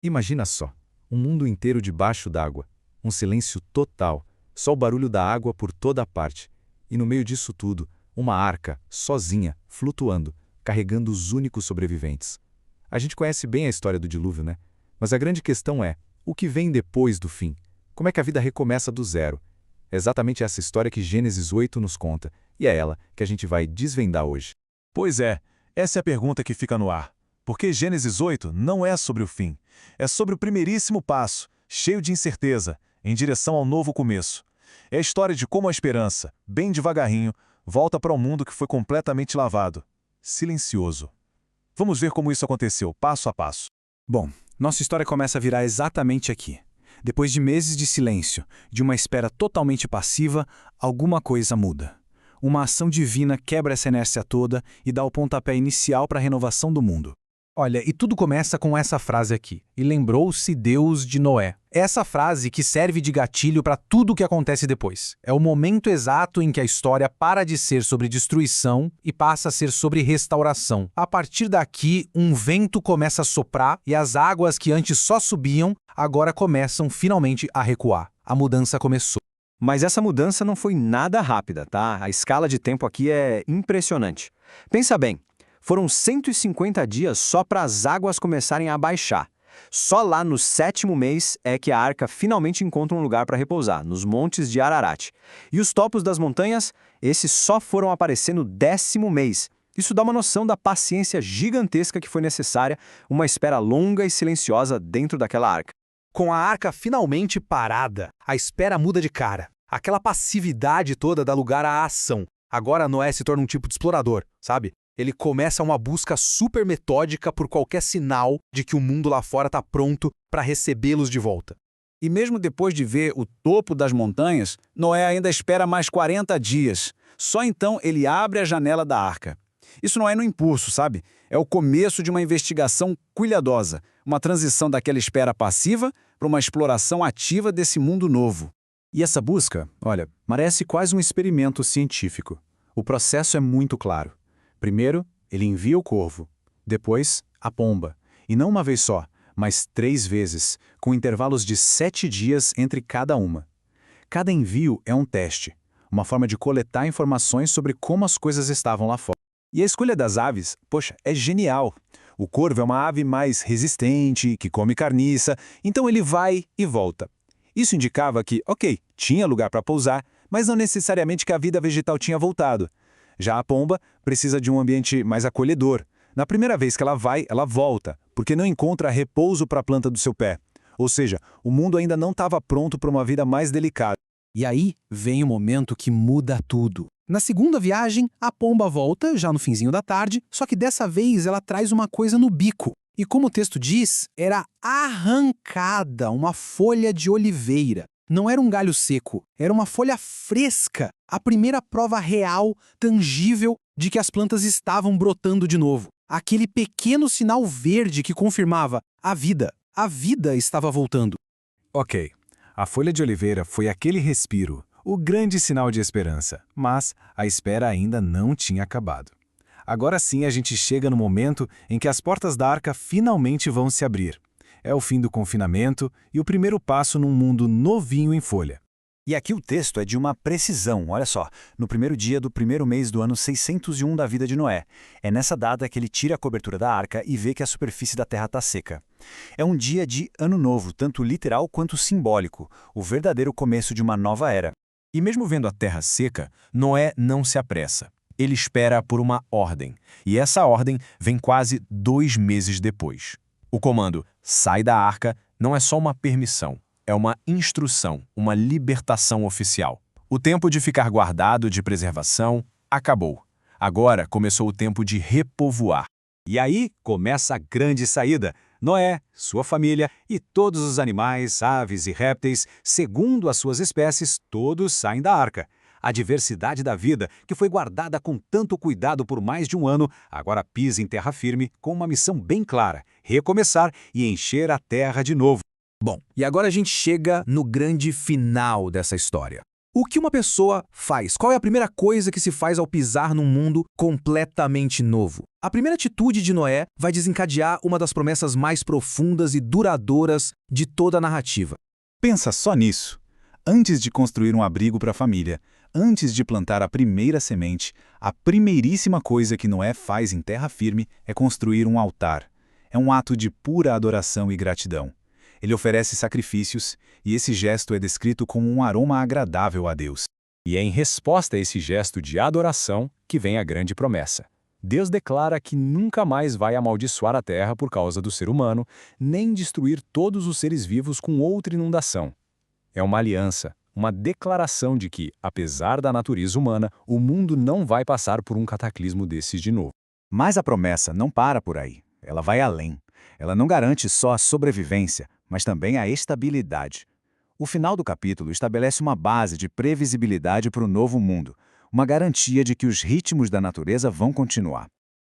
Imagina só, um mundo inteiro debaixo d'água, um silêncio total, só o barulho da água por toda parte. E no meio disso tudo, uma arca, sozinha, flutuando, carregando os únicos sobreviventes. A gente conhece bem a história do dilúvio, né? Mas a grande questão é, o que vem depois do fim? Como é que a vida recomeça do zero? É exatamente essa história que Gênesis 8 nos conta, e é ela que a gente vai desvendar hoje. Pois é, essa é a pergunta que fica no ar. Porque Gênesis 8 não é sobre o fim. É sobre o primeiríssimo passo, cheio de incerteza, em direção ao novo começo. É a história de como a esperança, bem devagarinho, volta para um mundo que foi completamente lavado. Silencioso. Vamos ver como isso aconteceu, passo a passo. Bom, nossa história começa a virar exatamente aqui. Depois de meses de silêncio, de uma espera totalmente passiva, alguma coisa muda. Uma ação divina quebra essa inércia toda e dá o pontapé inicial para a renovação do mundo. Olha, e tudo começa com essa frase aqui. E lembrou-se Deus de Noé. É essa frase que serve de gatilho para tudo o que acontece depois. É o momento exato em que a história para de ser sobre destruição e passa a ser sobre restauração. A partir daqui, um vento começa a soprar e as águas que antes só subiam, agora começam finalmente a recuar. A mudança começou. Mas essa mudança não foi nada rápida, tá? A escala de tempo aqui é impressionante. Pensa bem, foram 150 dias só para as águas começarem a baixar. Só lá no 7º mês é que a arca finalmente encontra um lugar para repousar, nos montes de Ararat. E os topos das montanhas, esses só foram aparecer no 10º mês. Isso dá uma noção da paciência gigantesca que foi necessária, uma espera longa e silenciosa dentro daquela arca. Com a arca finalmente parada, a espera muda de cara. Aquela passividade toda dá lugar à ação. Agora Noé se torna um tipo de explorador, sabe? Ele começa uma busca super metódica por qualquer sinal de que o mundo lá fora está pronto para recebê-los de volta. E mesmo depois de ver o topo das montanhas, Noé ainda espera mais 40 dias. Só então ele abre a janela da arca. Isso não é no impulso, sabe? É o começo de uma investigação cuidadosa, uma transição daquela espera passiva para uma exploração ativa desse mundo novo. E essa busca, olha, parece quase um experimento científico. O processo é muito claro. Primeiro, ele envia o corvo. Depois, a pomba. E não uma vez só, mas 3 vezes, com intervalos de 7 dias entre cada uma. Cada envio é um teste, uma forma de coletar informações sobre como as coisas estavam lá fora. E a escolha das aves, poxa, é genial. O corvo é uma ave mais resistente, que come carniça, então ele vai e volta. Isso indicava que, ok, tinha lugar para pousar, mas não necessariamente que a vida vegetal tinha voltado. Já a pomba precisa de um ambiente mais acolhedor. Na primeira vez que ela vai, ela volta, porque não encontra repouso para a planta do seu pé. Ou seja, o mundo ainda não estava pronto para uma vida mais delicada. E aí vem o momento que muda tudo. Na segunda viagem, a pomba volta, já no finzinho da tarde, só que dessa vez ela traz uma coisa no bico. E como o texto diz, era arrancada uma folha de oliveira. Não era um galho seco, era uma folha fresca, a primeira prova real, tangível, de que as plantas estavam brotando de novo. Aquele pequeno sinal verde que confirmava a vida estava voltando. Ok, a folha de oliveira foi aquele respiro, o grande sinal de esperança, mas a espera ainda não tinha acabado. Agora sim a gente chega no momento em que as portas da arca finalmente vão se abrir. É o fim do confinamento e o primeiro passo num mundo novinho em folha. E aqui o texto é de uma precisão, olha só, no primeiro dia do primeiro mês do ano 601 da vida de Noé. É nessa data que ele tira a cobertura da arca e vê que a superfície da terra está seca. É um dia de ano novo, tanto literal quanto simbólico, o verdadeiro começo de uma nova era. E mesmo vendo a terra seca, Noé não se apressa. Ele espera por uma ordem, e essa ordem vem quase 2 meses depois. O comando "sai da arca" não é só uma permissão, é uma instrução, uma libertação oficial. O tempo de ficar guardado de preservação acabou. Agora começou o tempo de repovoar. E aí começa a grande saída. Noé, sua família e todos os animais, aves e répteis, segundo as suas espécies, todos saem da arca. A diversidade da vida, que foi guardada com tanto cuidado por mais de um ano, agora pisa em terra firme com uma missão bem clara: recomeçar e encher a terra de novo. Bom, e agora a gente chega no grande final dessa história. O que uma pessoa faz? Qual é a primeira coisa que se faz ao pisar num mundo completamente novo? A primeira atitude de Noé vai desencadear uma das promessas mais profundas e duradouras de toda a narrativa. Pensa só nisso. Antes de construir um abrigo para a família, antes de plantar a primeira semente, a primeiríssima coisa que Noé faz em terra firme é construir um altar. É um ato de pura adoração e gratidão. Ele oferece sacrifícios, e esse gesto é descrito como um aroma agradável a Deus. E é em resposta a esse gesto de adoração que vem a grande promessa. Deus declara que nunca mais vai amaldiçoar a terra por causa do ser humano, nem destruir todos os seres vivos com outra inundação. É uma aliança, uma declaração de que, apesar da natureza humana, o mundo não vai passar por um cataclismo desses de novo. Mas a promessa não para por aí. Ela vai além. Ela não garante só a sobrevivência, mas também a estabilidade. O final do capítulo estabelece uma base de previsibilidade para o novo mundo, uma garantia de que os ritmos da natureza vão continuar.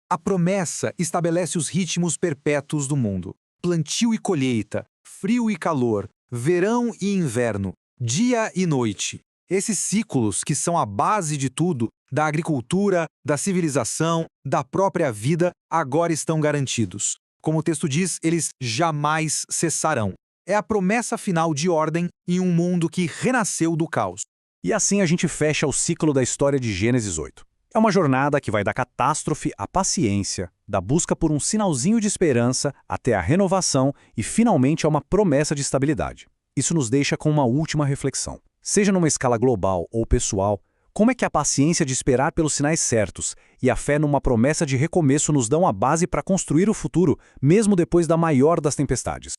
A promessa estabelece os ritmos perpétuos do mundo. Plantio e colheita, frio e calor, verão e inverno, dia e noite. Esses ciclos que são a base de tudo, da agricultura, da civilização, da própria vida, agora estão garantidos. Como o texto diz, eles jamais cessarão. É a promessa final de ordem em um mundo que renasceu do caos. E assim a gente fecha o ciclo da história de Gênesis 8. É uma jornada que vai da catástrofe à paciência, da busca por um sinalzinho de esperança até a renovação e finalmente a uma promessa de estabilidade. Isso nos deixa com uma última reflexão. Seja numa escala global ou pessoal, como é que a paciência de esperar pelos sinais certos e a fé numa promessa de recomeço nos dão a base para construir o futuro, mesmo depois da maior das tempestades?